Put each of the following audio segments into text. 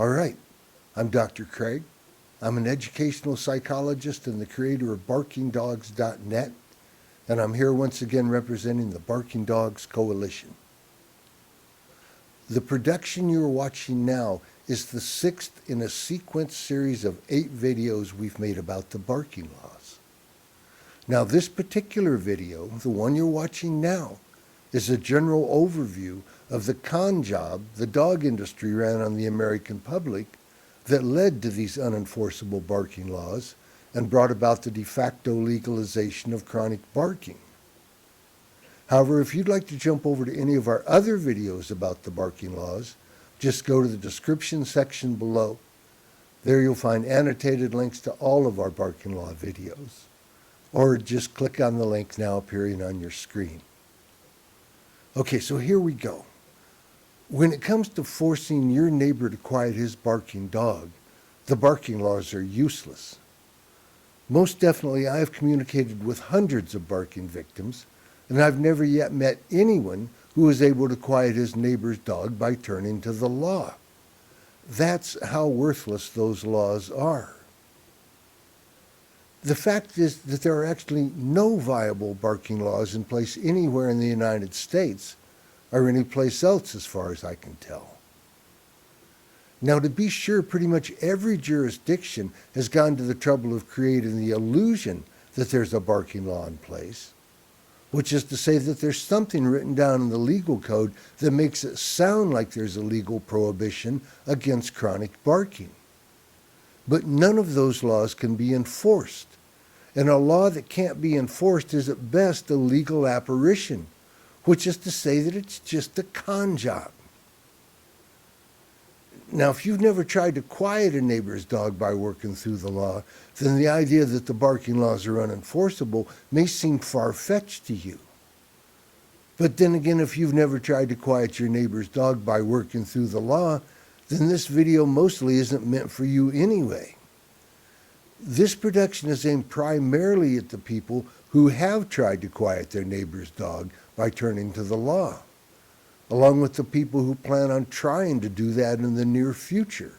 All right, I'm Dr. Craig. I'm an educational psychologist and the creator of BarkingDogs.net, and I'm here once again representing the Barking Dogs Coalition. The production you're watching now is the 6th in a sequence series of 8 videos we've made about the barking laws. Now, this particular video, the one you're watching now, is a general overview of the con job the dog industry ran on the American public that led to these unenforceable barking laws and brought about the de facto legalization of chronic barking. However, if you'd like to jump over to any of our other videos about the barking laws, just go to the description section below. There you'll find annotated links to all of our barking law videos. Or just click on the link now appearing on your screen. Okay, so here we go. When it comes to forcing your neighbor to quiet his barking dog, the barking laws are useless. Most definitely, I have communicated with hundreds of barking victims, and I've never yet met anyone who was able to quiet his neighbor's dog by turning to the law. That's how worthless those laws are. The fact is that there are actually no viable barking laws in place anywhere in the United States or any place else as far as I can tell. Now, to be sure, pretty much every jurisdiction has gone to the trouble of creating the illusion that there's a barking law in place, which is to say that there's something written down in the legal code that makes it sound like there's a legal prohibition against chronic barking. But none of those laws can be enforced. And a law that can't be enforced is at best a legal apparition, which is to say that it's just a con job. Now, if you've never tried to quiet a neighbor's dog by working through the law, then the idea that the barking laws are unenforceable may seem far-fetched to you. But then again, if you've never tried to quiet your neighbor's dog by working through the law, then this video mostly isn't meant for you anyway. This production is aimed primarily at the people who have tried to quiet their neighbor's dog by turning to the law, along with the people who plan on trying to do that in the near future.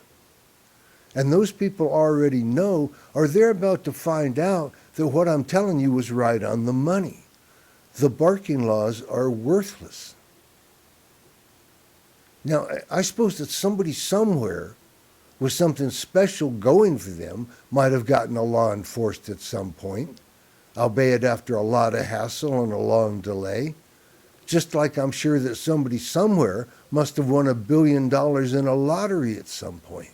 And those people already know, or they're about to find out, that what I'm telling you was right on the money. The barking laws are worthless. Now, I suppose that somebody somewhere with something special going for them might have gotten a law enforced at some point, albeit after a lot of hassle and a long delay. Just like I'm sure that somebody somewhere must have won $1 billion in a lottery at some point.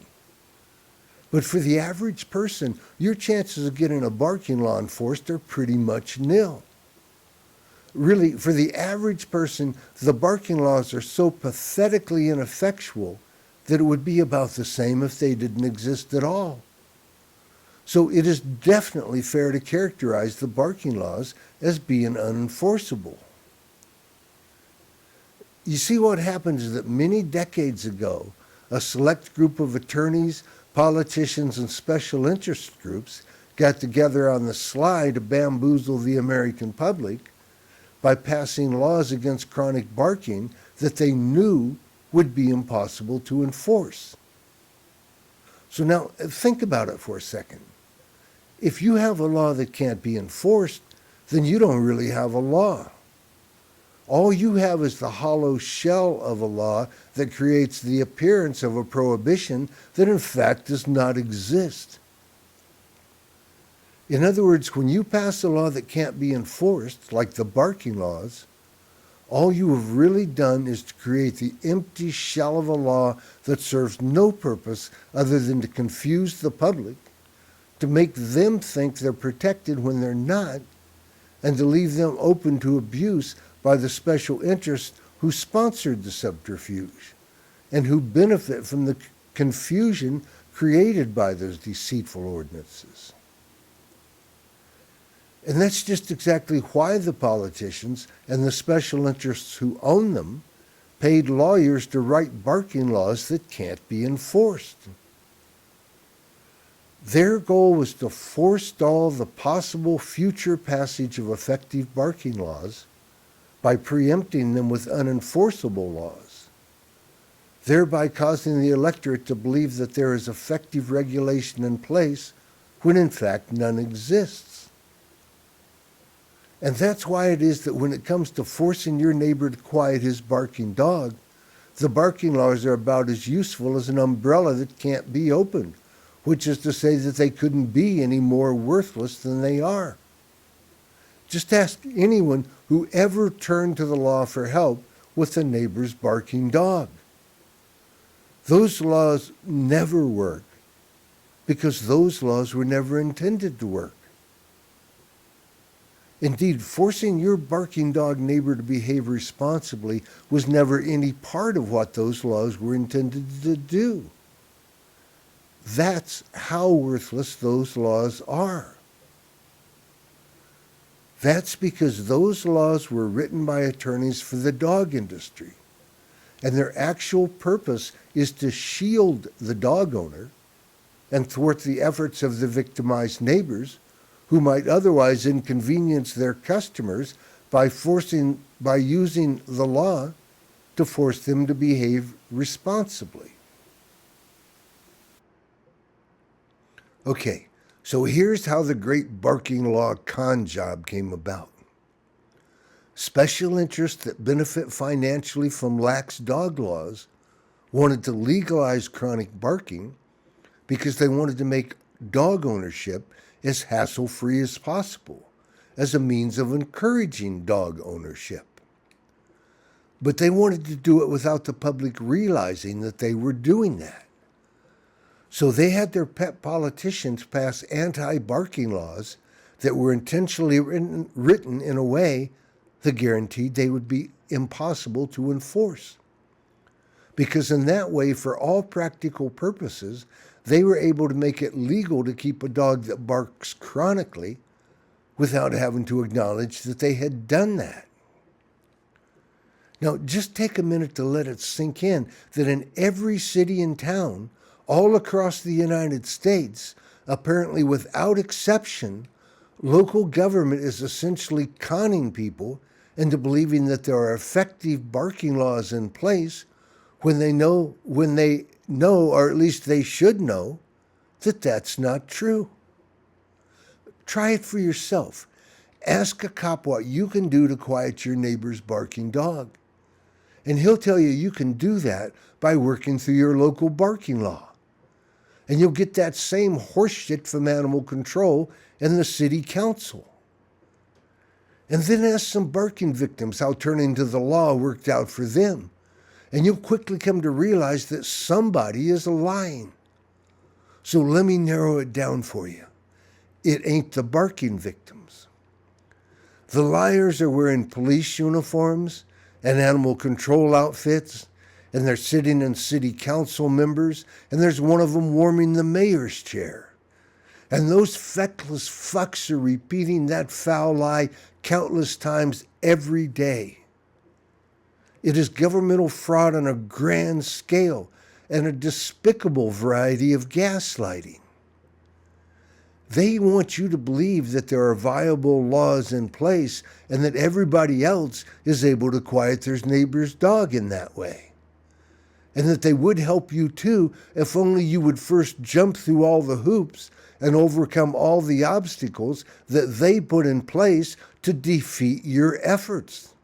But for the average person, your chances of getting a barking law enforced are pretty much nil. Really, for the average person, the barking laws are so pathetically ineffectual that it would be about the same if they didn't exist at all. So it is definitely fair to characterize the barking laws as being unenforceable. You see, what happens is that many decades ago, a select group of attorneys, politicians, and special interest groups got together on the sly to bamboozle the American public by passing laws against chronic barking that they knew would be impossible to enforce. So now, think about it for a second. If you have a law that can't be enforced, then you don't really have a law. All you have is the hollow shell of a law that creates the appearance of a prohibition that in fact does not exist. In other words, when you pass a law that can't be enforced, like the barking laws, all you have really done is to create the empty shell of a law that serves no purpose other than to confuse the public, to make them think they're protected when they're not, and to leave them open to abuse by the special interests who sponsored the subterfuge and who benefit from the confusion created by those deceitful ordinances. And that's just exactly why the politicians and the special interests who own them paid lawyers to write barking laws that can't be enforced. Their goal was to forestall the possible future passage of effective barking laws by preempting them with unenforceable laws. thereby causing the electorate to believe that there is effective regulation in place when in fact none exists. And that's why it is that when it comes to forcing your neighbor to quiet his barking dog, the barking laws are about as useful as an umbrella that can't be opened, which is to say that they couldn't be any more worthless than they are. Just ask anyone who ever turned to the law for help with a neighbor's barking dog. Those laws never work because those laws were never intended to work. Indeed, forcing your barking dog neighbor to behave responsibly was never any part of what those laws were intended to do. That's how worthless those laws are. That's because those laws were written by attorneys for the dog industry, and their actual purpose is to shield the dog owner and thwart the efforts of the victimized neighbors who might otherwise inconvenience their customers by using the law to force them to behave responsibly. Okay, so here's how the great barking law con job came about. Special interests that benefit financially from lax dog laws wanted to legalize chronic barking because they wanted to make dog ownership as hassle-free as possible, as a means of encouraging dog ownership. But they wanted to do it without the public realizing that they were doing that. So they had their pet politicians pass anti-barking laws that were intentionally written in a way that guaranteed they would be impossible to enforce. Because in that way, for all practical purposes, they were able to make it legal to keep a dog that barks chronically without having to acknowledge that they had done that. Now, just take a minute to let it sink in that in every city and town, all across the United States, apparently without exception, local government is essentially conning people into believing that there are effective barking laws in place when they know, or at least they should know, that that's not true. Try it for yourself. Ask a cop what you can do to quiet your neighbor's barking dog. And he'll tell you you can do that by working through your local barking law. And you'll get that same horseshit from animal control and the city council. And then ask some barking victims how turning to the law worked out for them. And you'll quickly come to realize that somebody is lying. So let me narrow it down for you. It ain't the barking victims. The liars are wearing police uniforms and animal control outfits, and they're sitting in city council members, and there's one of them warming the mayor's chair. And those feckless fucks are repeating that foul lie countless times every day. It is governmental fraud on a grand scale and a despicable variety of gaslighting. They want you to believe that there are viable laws in place and that everybody else is able to quiet their neighbor's dog in that way. And that they would help you too if only you would first jump through all the hoops and overcome all the obstacles that they put in place to defeat your efforts.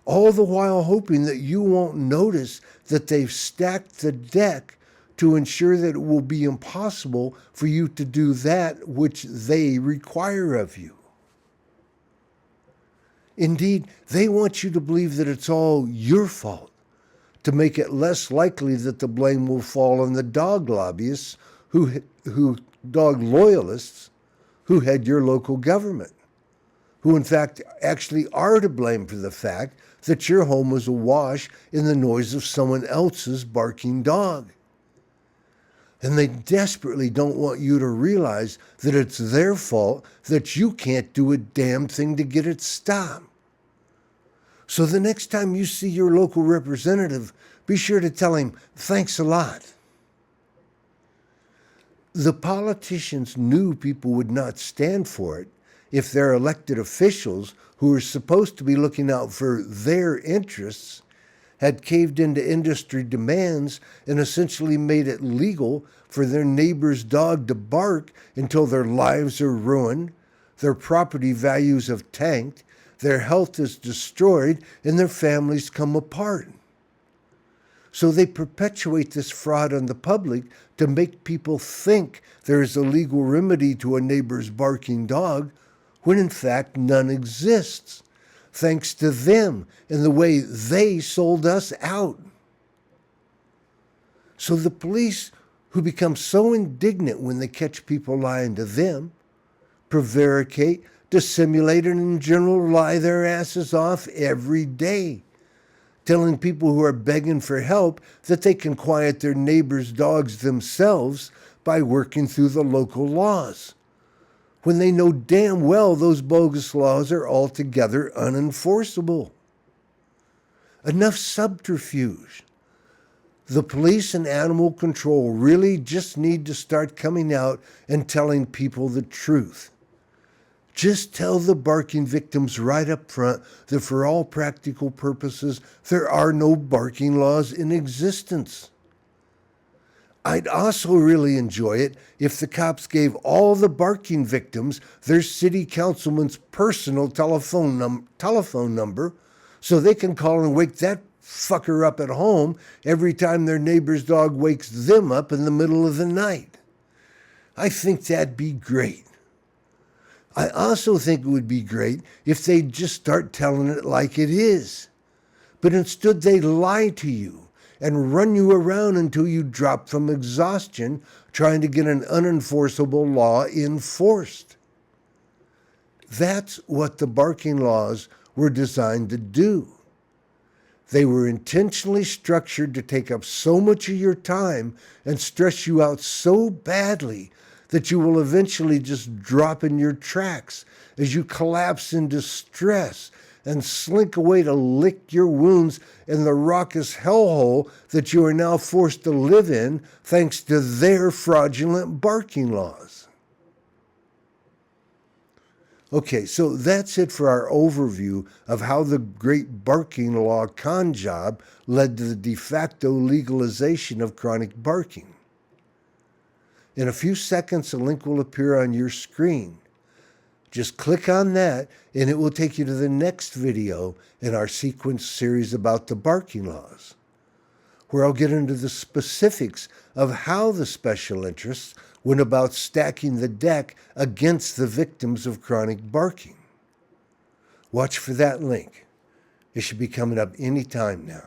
All the while hoping that you won't notice that they've stacked the deck to ensure that it will be impossible for you to do that which they require of you. Indeed, they want you to believe that it's all your fault, to make it less likely that the blame will fall on the dog lobbyists dog loyalists who head your local government, who in fact actually are to blame for the fact that your home was awash in the noise of someone else's barking dog. And they desperately don't want you to realize that it's their fault that you can't do a damn thing to get it stopped. So the next time you see your local representative, be sure to tell him, thanks a lot. The politicians knew people would not stand for it if their elected officials, who are supposed to be looking out for their interests, had caved into industry demands and essentially made it legal for their neighbor's dog to bark until their lives are ruined, their property values have tanked, their health is destroyed, and their families come apart. So they perpetuate this fraud on the public to make people think there is a legal remedy to a neighbor's barking dog, when in fact none exists, thanks to them and the way they sold us out. So the police, who become so indignant when they catch people lying to them, prevaricate, dissimulate, and in general lie their asses off every day, telling people who are begging for help that they can quiet their neighbors' dogs themselves by working through the local laws, when they know damn well those bogus laws are altogether unenforceable. Enough subterfuge. The police and animal control really just need to start coming out and telling people the truth. Just tell the barking victims right up front that for all practical purposes, there are no barking laws in existence. I'd also really enjoy it if the cops gave all the barking victims their city councilman's personal telephone number so they can call and wake that fucker up at home every time their neighbor's dog wakes them up in the middle of the night. I think that'd be great. I also think it would be great if they'd just start telling it like it is. But instead they lie to you and run you around until you drop from exhaustion trying to get an unenforceable law enforced. That's what the barking laws were designed to do. They were intentionally structured to take up so much of your time and stress you out so badly that you will eventually just drop in your tracks as you collapse in distress and slink away to lick your wounds in the raucous hellhole that you are now forced to live in thanks to their fraudulent barking laws. Okay, so that's it for our overview of how the great barking law con job led to the de facto legalization of chronic barking. In a few seconds, a link will appear on your screen. Just click on that and it will take you to the next video in our sequence series about the barking laws, where I'll get into the specifics of how the special interests went about stacking the deck against the victims of chronic barking. Watch for that link. It should be coming up any time now.